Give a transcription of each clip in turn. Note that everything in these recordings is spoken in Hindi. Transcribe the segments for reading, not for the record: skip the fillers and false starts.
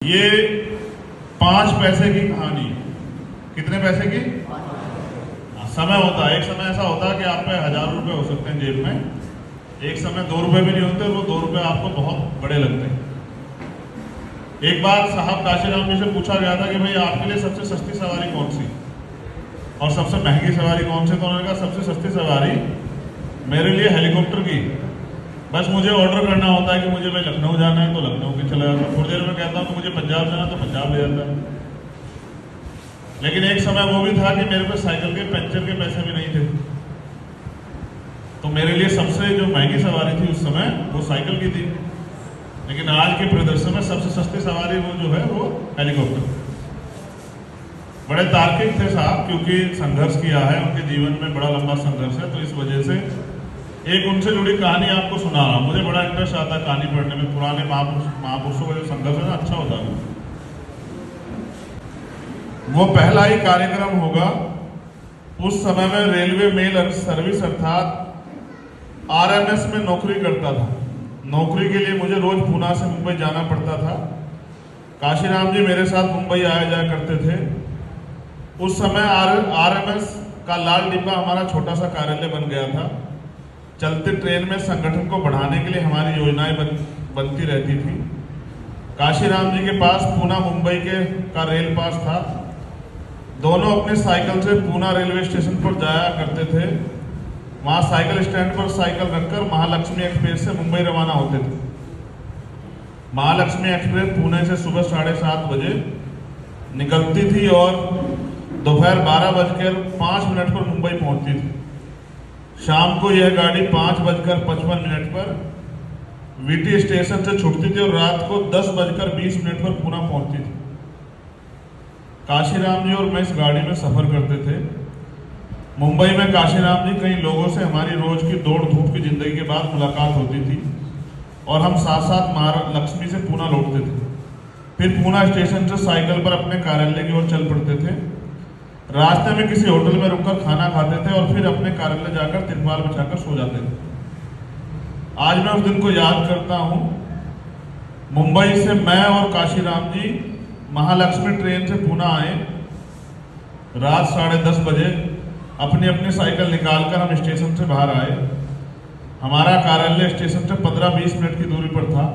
ये 5 पैसे की कहानी। कितने पैसे की? समय होता है, एक समय ऐसा होता है कि आप पे 1000 रुपए हो सकते हैं जेब में, एक समय 2 रुपए भी नहीं होते, वो 2 रुपए आपको बहुत बड़े लगते हैं। एक बार साहब काशीराम जी से पूछा गया था कि भाई आपके लिए सबसे सस्ती सवारी कौन सी और सबसे महंगी सवारी कौन सी, तो उन्होंने कहा सबसे सस्ती सवारी मेरे लिए हेलीकॉप्टर की। बस मुझे ऑर्डर करना होता है कि मुझे भाई लखनऊ जाना है तो लखनऊ की चला जाता हूँ, थोड़ी देर में कहता हूँ कि मुझे पंजाब जाना तो पंजाब ले जाता है। लेकिन एक समय वो भी था कि मेरे पास साइकिल के पंचर के पैसे भी नहीं थे, तो मेरे लिए सबसे जो महंगी सवारी थी उस समय वो साइकिल की थी। लेकिन आज के परिदृश्य में सबसे सस्ती सवारी वो जो है वो हेलीकॉप्टर। बड़े तार्किक थे साहब, क्योंकि संघर्ष किया है, उनके जीवन में बड़ा लंबा संघर्ष है, तो इस वजह से एक उनसे जुड़ी कहानी आपको सुना रहा हूं। मुझे बड़ा इंटरेस्ट आता है कहानी पढ़ने में, पुराने महापुरुषों का जो संघर्ष है ना, अच्छा होता है। वो पहला ही कार्यक्रम होगा। उस समय में रेलवे मेल सर्विस अर्थात आरएमएस में नौकरी करता था। नौकरी के लिए मुझे रोज पूना से मुंबई जाना पड़ता था। काशीराम जी मेरे साथ मुंबई आया जाया करते थे। उस समय आरएमएस का लाल डिब्बा हमारा छोटा सा कार्यालय बन गया था। चलते ट्रेन में संगठन को बढ़ाने के लिए हमारी योजनाएं बनती रहती थी। काशीराम जी के पास पूना मुंबई का रेल पास था। दोनों अपने साइकिल से पूना रेलवे स्टेशन पर जाया करते थे। वहां साइकिल स्टैंड पर साइकिल रखकर महालक्ष्मी एक्सप्रेस से मुंबई रवाना होते थे। महालक्ष्मी एक्सप्रेस पुणे से सुबह 7:30 बजे निकलती थी और दोपहर 12:05 पर मुंबई पहुंचती थी। शाम को यह गाड़ी 5:55 पर वीटी स्टेशन से छूटती थी और रात को 10:20 पर पुणे पहुंचती थी। काशीराम जी और मैं इस गाड़ी में सफर करते थे। मुंबई में काशीराम जी कई लोगों से हमारी रोज की दौड़ धूप की जिंदगी के बाद मुलाकात होती थी और हम साथ साथ महालक्ष्मी से पुणे लौटते थे। फिर पुणे स्टेशन से साइकिल पर अपने कार्यालय की ओर चल पड़ते थे। रास्ते में किसी होटल में रुककर खाना खाते थे और फिर अपने कार्यालय जाकर तिरपाल बिछाकर सो जाते थे। आज मैं उस दिन को याद करता हूं। मुंबई से मैं और काशीराम जी महालक्ष्मी ट्रेन से पुणे आए। रात 10:30 बजे अपनी अपनी साइकिल निकालकर हम स्टेशन से बाहर आए। हमारा कार्यालय स्टेशन से 15-20 मिनट की दूरी पर था।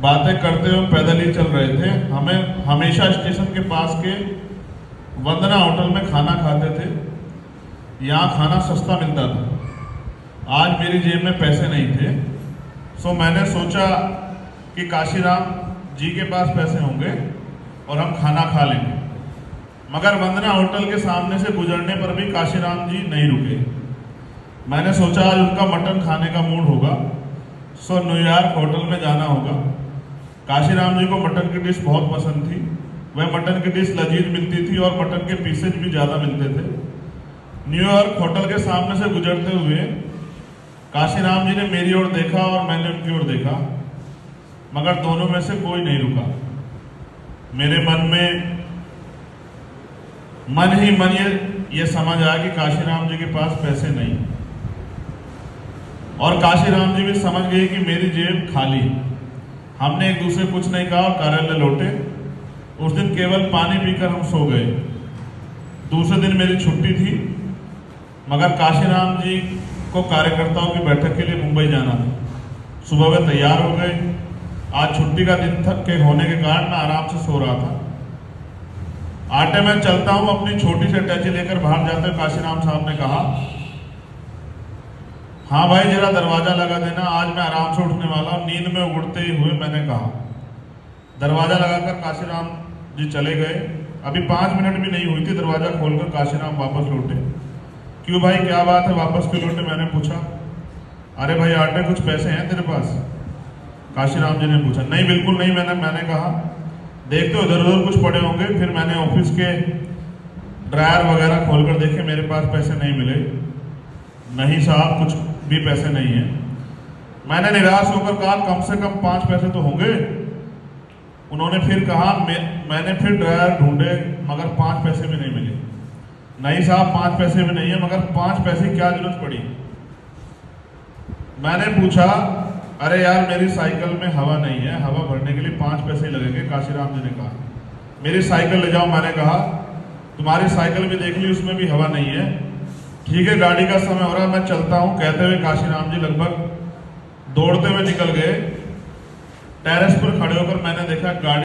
बातें करते हुए पैदल ही चल रहे थे। हमें हमेशा स्टेशन के पास के वंदना होटल में खाना खाते थे। यहाँ खाना सस्ता मिलता था। आज मेरी जेब में पैसे नहीं थे, सो मैंने सोचा कि काशीराम जी के पास पैसे होंगे और हम खाना खा लेंगे। मगर वंदना होटल के सामने से गुजरने पर भी काशीराम जी नहीं रुके। मैंने सोचा आज उनका मटन खाने का मूड होगा, सो न्यूयॉर्क होटल में जाना होगा। काशीराम जी को मटन की डिश बहुत पसंद थी। वह मटन की डिश लजीज मिलती थी और मटन के पीसेज भी ज़्यादा मिलते थे। न्यूयॉर्क होटल के सामने से गुजरते हुए काशीराम जी ने मेरी ओर देखा और मैंने उनकी ओर देखा, मगर दोनों में से कोई नहीं रुका। मेरे मन ही मन ये समझ आया कि काशीराम जी के पास पैसे नहीं, और काशीराम जी भी समझ गए कि मेरी जेब खाली। हमने एक दूसरे कुछ नहीं कहा और कार्यालय लौटे। उस दिन केवल पानी पीकर हम सो गए। दूसरे दिन मेरी छुट्टी थी, मगर काशीराम जी को कार्यकर्ताओं की बैठक के लिए मुंबई जाना था। सुबह वे तैयार हो गए। आज छुट्टी का दिन के होने के कारण मैं आराम से सो रहा था। आटे में चलता हूं, अपनी छोटी सी अटैची लेकर बाहर जाते हुए काशीराम साहब ने कहा, हाँ भाई जरा दरवाजा लगा देना, आज मैं आराम से उठने वाला हूं। नींद में उड़ते ही हुए मैंने कहा। दरवाजा लगाकर काशीराम जी चले गए। अभी 5 मिनट भी नहीं हुई थी, दरवाजा खोलकर काशीराम वापस लौटे। क्यों भाई, क्या बात है, वापस क्यों लौटे? मैंने पूछा। अरे भाई आटे कुछ पैसे हैं तेरे पास? काशीराम जी ने पूछा। नहीं बिल्कुल नहीं, मैंने कहा। देखते हो इधर उधर कुछ पड़े होंगे। फिर मैंने ऑफिस के ड्रायर वगैरह खोलकर देखे, मेरे पास पैसे नहीं मिले। नहीं साहब कुछ भी पैसे नहीं है। मैंने निराश होकर कहा कम से कम 5 पैसे तो होंगे। उन्होंने फिर कहा, मैंने फिर ड्रायर ढूंढे मगर 5 पैसे भी नहीं मिले। नहीं साहब 5 पैसे भी नहीं है, मगर 5 पैसे क्या जरूरत पड़ी? मैंने पूछा अरे यार मेरी साइकिल में हवा नहीं है, हवा भरने के लिए 5 पैसे लगेंगे, काशीराम जी ने कहा। मेरी साइकिल ले जाओ, मैंने कहा तुम्हारी साइकिल भी देख ली, उसमें भी हवा नहीं है। ठीक है गाड़ी का समय हो रहा है, मैं चलता हूं, कहते हुए काशीराम जी लगभग दौड़ते हुए निकल गए। टेरेस पर खड़े होकर मैंने देखा गाड़ी